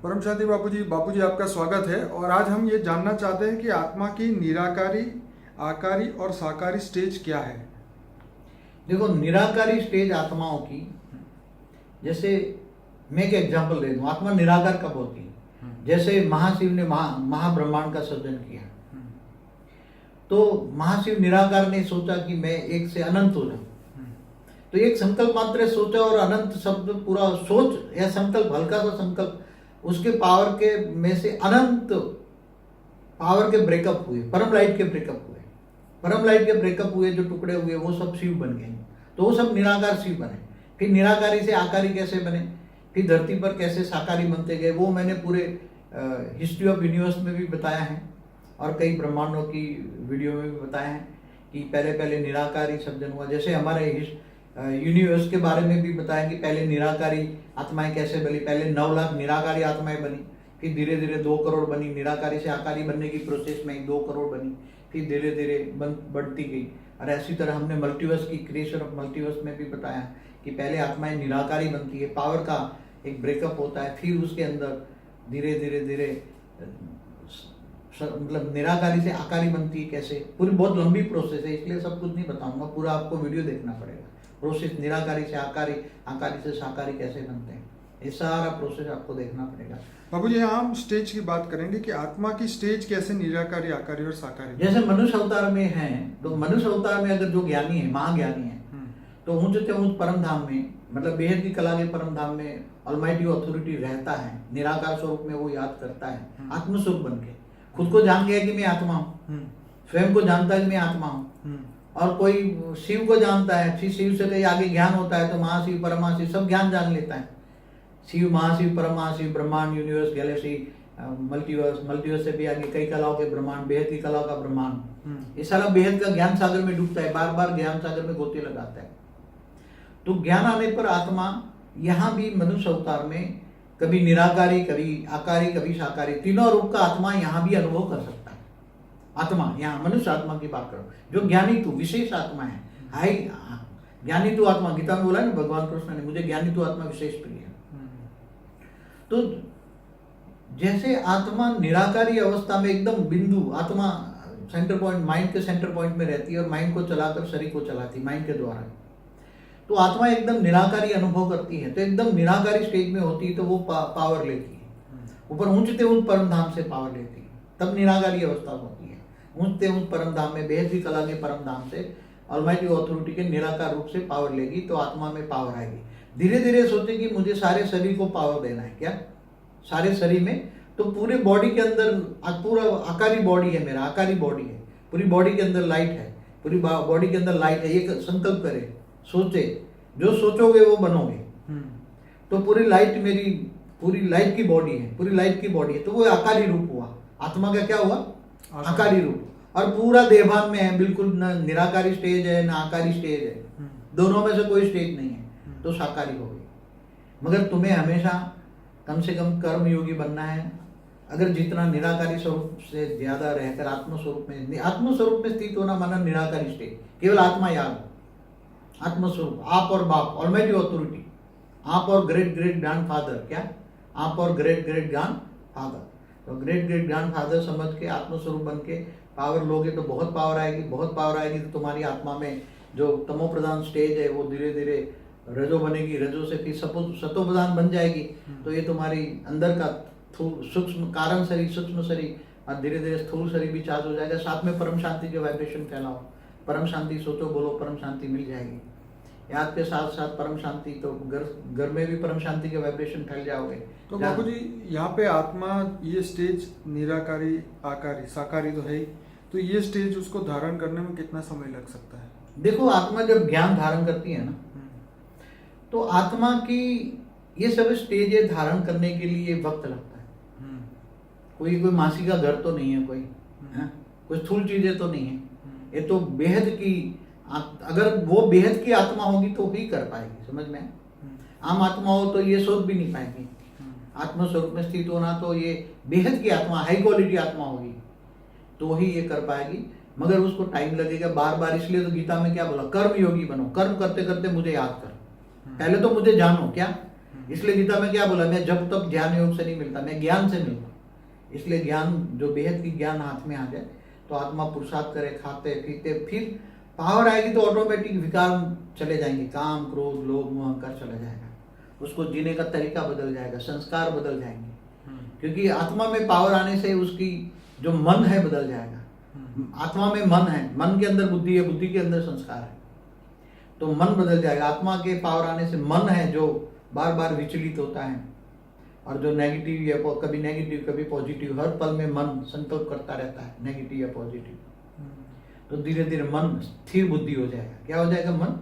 परम शांति बापूजी आपका स्वागत है। और आज हम ये जानना चाहते हैं कि आत्मा की निराकारी, आकारी और साकारी स्टेज क्या है। देखो, निराकारी स्टेज आत्माओं की, जैसे मैं एक एग्जांपल दे दूं, आत्मा निराकार कब होती है? जैसे महाशिव ने महाब्रह्मांड का सृजन किया, तो महाशिव निराकार ने सोचा कि मैं एक से अनंत हो जाऊं, तो एक संकल्प मात्र सोचा और अनंत शब्द पूरा सोच या संकल्प, हल्का सा संकल्प, उसके पावर के में से अनंत पावर के ब्रेकअप हुए, परम लाइट के ब्रेकअप हुए, परम लाइट के ब्रेकअप हुए, जो टुकड़े हुए वो सब शिव बन गए। तो वो सब निराकार शिव बने। फिर निराकारी से आकारी कैसे बने, फिर धरती पर कैसे साकारी बनते गए, वो मैंने पूरे हिस्ट्री ऑफ यूनिवर्स में भी बताया है और कई ब्रह्मांडों की वीडियो में भी बताया है कि पहले पहले निराकारी सृजन हुआ। जैसे हमारे यूनिवर्स के बारे में भी बताया कि पहले निराकारी आत्माएं कैसे बनी। पहले 9 लाख निराकारी आत्माएं बनी, फिर धीरे धीरे 2 करोड़ बनी। निराकारी से आकारी बनने की प्रोसेस में 2 करोड़ बनी, फिर धीरे धीरे बढ़ती गई। और ऐसी तरह हमने मल्टीवर्स की क्रिएशन ऑफ मल्टीवर्स में भी बताया कि पहले आत्माएं निराकारी बनती है, पावर का एक ब्रेकअप होता है, फिर उसके अंदर धीरे धीरे धीरे मतलब निराकारी से आकारी बनती है। कैसे, पूरी बहुत लंबी प्रोसेस है, इसलिए सब कुछ नहीं बताऊंगा, पूरा आपको वीडियो देखना पड़ेगा। प्रोसेस निराकारी से आकारी, आकारी से साकारी कैसे बनते हैं, ये सारा प्रोसेस आपको देखना पड़ेगा। बाबूजी, यहाँ हम स्टेज की बात करेंगे कि आत्मा की स्टेज कैसे निराकारी, आकारी और साकारी। जैसे मनुष्य अवतार में है, तो मनुष्य अवतार में अगर जो ज्ञानी है, महाज्ञानी है, तो ऊंच से ऊंच परम धाम में, मतलब बेहद की कला के परम धाम में ऑलमाइटी अथॉरिटी रहता है, निराकार स्वरूप में वो याद करता है, आत्मस्वरूप बन के खुद को जान गया कि मैं आत्मा हूँ, स्वयं को जानता है कि मैं आत्मा हूँ। और कोई शिव को जानता है, फिर शिव से कहीं आगे ज्ञान होता है तो महाशिव, परमशिव सब ज्ञान जान लेता है। शिव, महाशिव, परमशिव, ब्रह्मांड, यूनिवर्स, गैलेक्सी, मल्टीवर्स, मल्टीवर्स से भी आगे कई कलाओं के ब्रह्मांड, बेहद की कलाओं का ब्रह्मांड, ये सारा बेहद का ज्ञान सागर में डूबता है, बार बार ज्ञान सागर में गोते लगाता है। तो ज्ञान आने पर आत्मा यहाँ भी मनुष्य अवतार में कभी निराकारी, कभी आकारी, कभी साकारी, तीनों रूप का आत्मा यहाँ भी अनुभव कर सकता है। आत्मा, यहाँ मनुष्य आत्मा की बात करो, जो ज्ञानी तू विशेष आत्मा है, हाई ज्ञानी तू आत्मा, गीता में बोला ना भगवान कृष्ण ने, मुझे ज्ञानी तू आत्मा विशेष प्रिय है। तो जैसे आत्मा निराकारी अवस्था में एकदम बिंदु, आत्मा सेंटर पॉइंट, माइंड के सेंटर पॉइंट में रहती है और माइंड को चलाकर शरीर को चलाती है माइंड के द्वारा, तो आत्मा एकदम निराकारी अनुभव करती है। तो एकदम निराकारी स्टेज में होती है तो वो पावर लेती है, ऊपर ऊंचते ऊंच परम धाम से पावर लेती है, तब निराकारी अवस्था होती है। ऊंचते ऊंच परम धाम में, बेहद की कला के परम धाम से ऑलमाइटी अथॉरिटी के निराकार रूप से पावर लेगी, तो आत्मा में पावर आएगी। धीरे धीरे सोचे कि मुझे सारे शरीर को पावर देना है, क्या सारे शरीर में, तो पूरे बॉडी के अंदर, पूरा आकारी बॉडी है मेरा, आकारी बॉडी है, पूरी बॉडी के अंदर लाइट है, पूरी बॉडी के अंदर लाइट है। एक संकल्प करे, सोचे, जो सोचोगे वो बनोगे। तो पूरी लाइट मेरी, पूरी लाइट की बॉडी है, पूरी लाइट की बॉडी है, तो वो आकारी रूप हुआ। आत्मा का क्या हुआ? आकारी रूप। और पूरा देहभान में है, बिल्कुल न निराकारी स्टेज है न आकारी स्टेज है, दोनों में से कोई स्टेज नहीं है, तो साकारी हो गई। मगर तुम्हें हमेशा कम से कम कर्म योगी बनना है। अगर जितना निराकारी स्वरूप से ज्यादा रहकर आत्मस्वरूप में स्थित होना, माना निराकारी स्टेज, केवल आत्मा याद, आत्मस्वरूप, आप और बाप, ऑलमाइटी अथॉरिटी, आप और ग्रेट ग्रेट ग्रैंड फादर, क्या आप और ग्रेट ग्रेट ग्रैंड फादर, तो ग्रेट ग्रेट ग्रैंड फादर समझ के आत्मस्वरूप बन के पावर लोगे तो बहुत पावर आएगी, बहुत पावर आएगी। तो तुम्हारी आत्मा में जो तमो प्रधान स्टेज है वो धीरे धीरे रजो बनेगी, रजो से फिर सतो प्रधान बन जाएगी, तो ये तुम्हारी अंदर का सूक्ष्म कारण शरीर, सूक्ष्म शरीर, और धीरे धीरे स्थूल शरीर भी चार्ज हो जाएगा। साथ में परम शांति के वाइब्रेशन फैलाओ, परम शांति सोचो, बोलो, परम शांति मिल जाएगी। याद के साथ साथ परम शांति, तो घर में भी परम शांति के वाइब्रेशन फैल जाओगे। तो बाबू जी, यहाँ पे आत्मा ये स्टेज निराकारी, आकारी, साकारी तो है ही, तो ये स्टेज उसको धारण करने में कितना समय लग सकता है? देखो, आत्मा जब ज्ञान धारण करती है ना, तो आत्मा की ये सब स्टेज धारण करने के लिए वक्त लगता है। कोई मासी का घर तो नहीं है, कोई स्थूल चीजें तो नहीं है, ये तो बेहद की, अगर वो बेहद की आत्मा होगी तो ही कर पाएगी, समझ में? आम आत्मा हो तो ये सोच भी नहीं पाएगी। आत्मस्वरूप में स्थित होना, तो ये बेहद की आत्मा, हाई क्वालिटी आत्मा होगी तो ही ये कर पाएगी, मगर उसको टाइम लगेगा बार बार। इसलिए तो गीता में क्या बोला, कर्म योगी बनो, कर्म करते करते मुझे याद कर, पहले तो मुझे जानो, क्या इसलिए गीता में क्या बोला, मैं जब तक ज्ञान योग से नहीं मिलता, मैं ज्ञान से मिलता हूँ। इसलिए ज्ञान, जो बेहद की ज्ञान हाथ में आ जाए तो आत्मा पुरुषार्थ करे, खाते पीते, फिर पावर आएगी तो ऑटोमेटिक विकार चले जाएंगे, काम क्रोध लोभ मोह अहंकार चला जाएगा, उसको जीने का तरीका बदल जाएगा, संस्कार बदल जाएंगे। क्योंकि आत्मा में पावर आने से उसकी जो मन है बदल जाएगा। आत्मा में मन है, मन के अंदर बुद्धि है, बुद्धि के अंदर संस्कार है, तो मन बदल जाएगा। आत्मा के पावर आने से मन है जो बार बार विचलित होता है, और जो नेगेटिव या कभी नेगेटिव कभी पॉजिटिव, हर पल में मन संकल्प करता रहता है नेगेटिव या पॉजिटिव, तो धीरे धीरे मन स्थिर बुद्धि हो जाएगा। क्या हो जाएगा? मन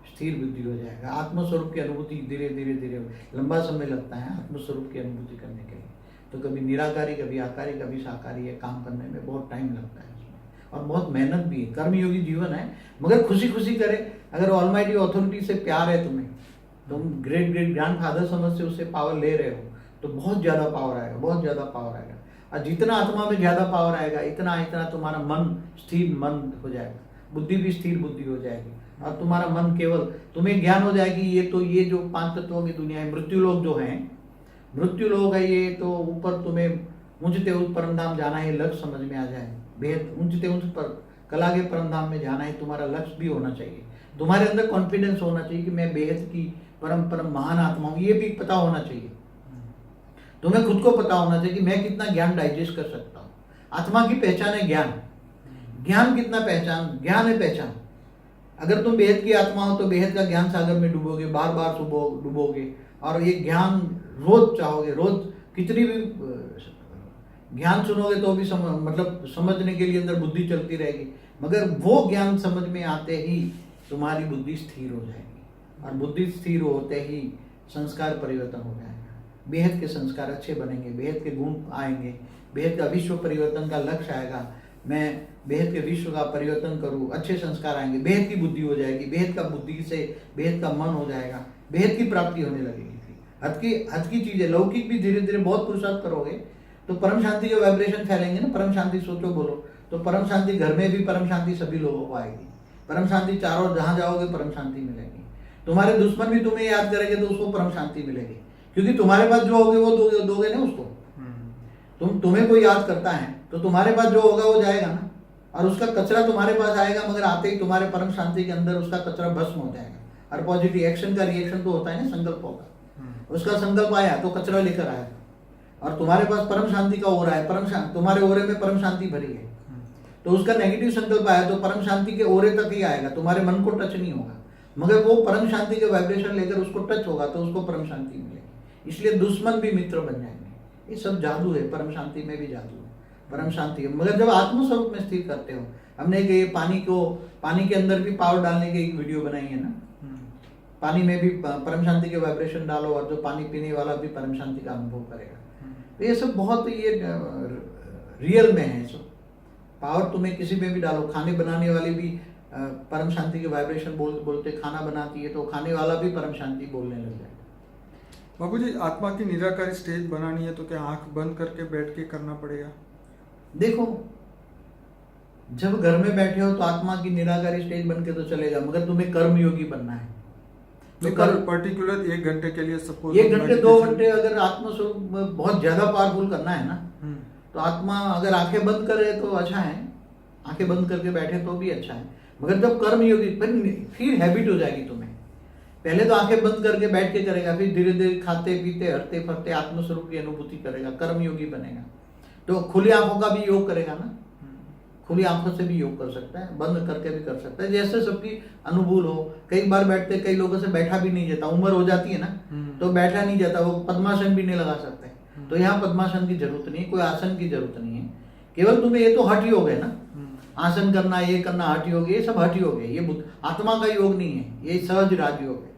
स्थिर बुद्धि हो जाएगा। आत्मस्वरूप की अनुभूति धीरे धीरे धीरे, लंबा समय लगता है आत्मस्वरूप की अनुभूति करने के लिए। तो कभी निराकारी, कभी आकारी, कभी साकारी है, काम करने में बहुत टाइम लगता है उसमें, और बहुत मेहनत भी है। कर्मयोगी जीवन है, मगर खुशी खुशी करे। अगर ऑलमाइटी अथॉरिटी से प्यार है तुम्हें, तुम ग्रेट ग्रेट ग्रैंड फादर समझ से उससे पावर ले रहे हो, तो बहुत ज्यादा पावर आएगा, बहुत ज्यादा पावर आएगा। और जितना आत्मा में ज्यादा पावर आएगा, इतना इतना तुम्हारा मन स्थिर मन हो जाएगा, बुद्धि भी स्थिर बुद्धि हो जाएगी, और तुम्हारा मन केवल, तुम्हें ज्ञान हो जाएगी ये जो 5 तत्वों की दुनिया है, मृत्यु लोग जो है, मृत्यु लोग है ये, तो ऊपर तुम्हें ऊंचते ऊंच परम धाम जाना है, लक्ष्य समझ में आ जाए। बेहद ऊंचते ऊंच पर कला के परम धाम में जाना है, तुम्हारा लक्ष्य भी होना चाहिए। तुम्हारे अंदर कॉन्फिडेंस होना चाहिए कि मैं बेहद की परम परम महान आत्मा हूं, ये भी पता होना चाहिए। तुम्हें खुद को पता होना चाहिए कि मैं कितना ज्ञान डाइजेस्ट कर सकता हूँ। आत्मा की पहचान है ज्ञान। ज्ञान कितना पहचान, ज्ञान है पहचान। अगर तुम बेहद की आत्मा हो तो बेहद का ज्ञान सागर में डूबोगे, बार बार डूबोगे, और ये ज्ञान रोज चाहोगे, रोज कितनी भी ज्ञान सुनोगे तो भी मतलब समझने के लिए अंदर बुद्धि चलती रहेगी, मगर वो ज्ञान समझ में आते ही तुम्हारी बुद्धि स्थिर हो जाएगी, और बुद्धि स्थिर होते ही संस्कार परिवर्तन हो जाएगा। बेहद के संस्कार अच्छे बनेंगे, बेहद के गुण आएंगे, बेहद का विश्व परिवर्तन का लक्ष्य आएगा। मैं बेहद के विश्व का परिवर्तन करूं, अच्छे संस्कार आएंगे, बेहद की बुद्धि हो जाएगी, बेहद का बुद्धि से बेहद का मन हो जाएगा, बेहद की प्राप्ति होने लगेगी। हद की चीजें, लौकिक भी धीरे धीरे बहुत पुरुषार्थ करोगे तो परम शांति के वाइब्रेशन फैलेंगे ना। परम शांति सोचो बोलो तो परम शांति घर में भी, परम शांति सभी लोगों को आएगी। परम शांति चारों जहां जाओगे परम शांति मिलेगी। तुम्हारे दुश्मन भी तुम्हें याद करेंगे तो उसको परम शांति मिलेगी, क्योंकि तुम्हारे पास जो होगे वो दोगे ना उसको। तुम्हें कोई याद करता है तो तुम्हारे पास जो होगा वो जाएगा ना, और उसका कचरा तुम्हारे पास आएगा, मगर आते ही तुम्हारे परम शांति के अंदर उसका कचरा भस्म हो जाएगा। और पॉजिटिव एक्शन का रिएक्शन तो होता है ना संकल्पों का। उसका संकल्प आया तो कचरा लेकर आया, और तुम्हारे पास परम शांति का ओरा है, तुम्हारे ओरे में परम शांति भरी है, तो उसका नेगेटिव संकल्प आया तो परम शांति के ओरे तक ही आएगा, तुम्हारे मन को टच नहीं होगा, मगर वो परम शांति के वाइब्रेशन लेकर उसको टच होगा तो उसको परम शांति मिलेगी। इसलिए दुश्मन भी मित्र बन जाएंगे। ये सब जादू है, परम शांति में भी जादू है, परम शांति है। मगर जब आत्मस्वरूप में स्थिर करते हो, हमने पानी के अंदर भी पावर डालने की एक वीडियो बनाई है ना, पानी में भी परम शांति के वाइब्रेशन डालो, और जो पानी पीने वाला भी परम शांति का अनुभव करेगा। तो ये सब बहुत ये रियल में है। सब पावर तुम्हें किसी में भी डालो, खाने बनाने वाली भी परम शांति के वाइब्रेशन बोलते खाना बनाती है, तो खाने वाला भी परम शांति बोलने लग जाएगा। बाबूजी, आत्मा की निराकारी स्टेज बनानी है तो क्या आंख बंद करके बैठ के करना पड़ेगा? देखो, जब घर में बैठे हो तो आत्मा की निराकारी स्टेज बन के तो चलेगा, मगर तुम्हें कर्मयोगी बनना है। तो पर्टिकुलर 1 घंटे के लिए सपोज 1 घंटे 2 घंटे अगर आत्मस्वरूप बहुत ज्यादा पावरफुल करना है ना, तो आत्मा अगर आंखें बंद करे तो अच्छा है, आंखें बंद करके बैठे तो भी अच्छा है। मगर जब कर्मयोगी, फिर हैबिट हो जाएगी तुम्हें। पहले तो आंखें बंद करके बैठ के करेगा, फिर धीरे धीरे खाते पीते हरते फरते आत्मस्वरूप की अनुभूति करेगा, कर्मयोगी बनेगा। तो खुली आंखों का भी योग करेगा ना, खुली आंखों से भी योग कर सकता है, बंद करके भी कर सकता है, जैसे सबकी अनुकूल हो। कई बार बैठते, कई लोगों से बैठा भी नहीं जाता, उम्र हो जाती है ना तो बैठा नहीं जाता, वो पद्मासन भी नहीं लगा सकते। तो यहाँ पद्मासन की जरूरत नहीं है, कोई आसन की जरूरत नहीं है। केवल तुम्हें ये तो हठ योग है ना, आसन करना, ये करना हठ योग, ये सब हठ योग है, ये आत्मा का योग नहीं है, ये सहज राजयोग है।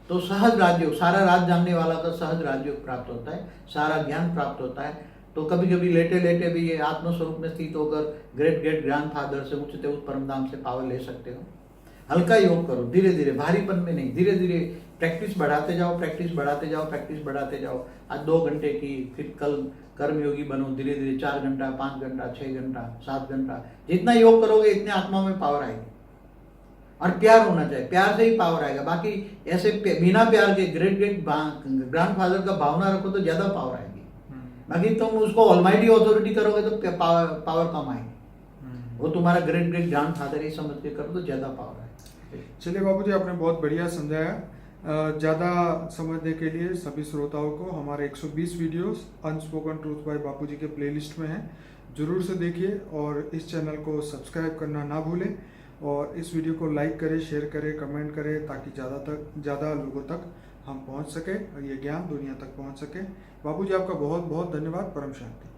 तो सहज राजयोग, सारा राज जानने वाला का सहज राजयोग प्राप्त होता है, सारा ज्ञान प्राप्त होता है। तो कभी कभी लेटे लेटे भी ये आत्मस्वरूप में स्थित होकर ग्रेट ग्रेट ग्रैंड फादर से ऊंचते उच्च परमधाम से पावर ले सकते हो। हल्का योग करो, धीरे धीरे, भारीपन में नहीं, धीरे धीरे प्रैक्टिस बढ़ाते जाओ, प्रैक्टिस बढ़ाते जाओ, प्रैक्टिस बढ़ाते जाओ। आज 2 घंटे की, फिर कल कर्मयोगी बनो, धीरे धीरे 4 घंटा, 5 घंटा, 6 घंटा, 7 घंटा, जितना योग करोगे इतने आत्मा में पावर आएगी। और प्यार होना चाहिए, प्यार से ही पावर आएगा। बाकी ऐसे बिना प्यार के ग्रेट ग्रेट ग्रैंडफादर का भावना रखो तो ज्यादा पावर आएगी। बाकी तुम उसको ऑलमाइटी अथॉरिटी करोगे तो पावर कम आएगी। वो तुम्हारा ग्रेट ग्रेट ग्रैंडफादर ही समझ के करो तो ज्यादा पावर आएगी। चलिए बाबूजी, आपने बहुत बढ़िया समझाया। ज़्यादा समझने के लिए सभी श्रोताओं को हमारे 120 वीडियोस अनस्पोकन ट्रूथ बाय बापूजी के प्लेलिस्ट में हैं, जरूर से देखिए और इस चैनल को सब्सक्राइब करना ना भूलें और इस वीडियो को लाइक करें, शेयर करें, कमेंट करें ताकि ज़्यादा लोगों तक हम पहुंच सके और ये ज्ञान दुनिया तक पहुंच सके। बापूजी, आपका बहुत बहुत धन्यवाद। परम शांति।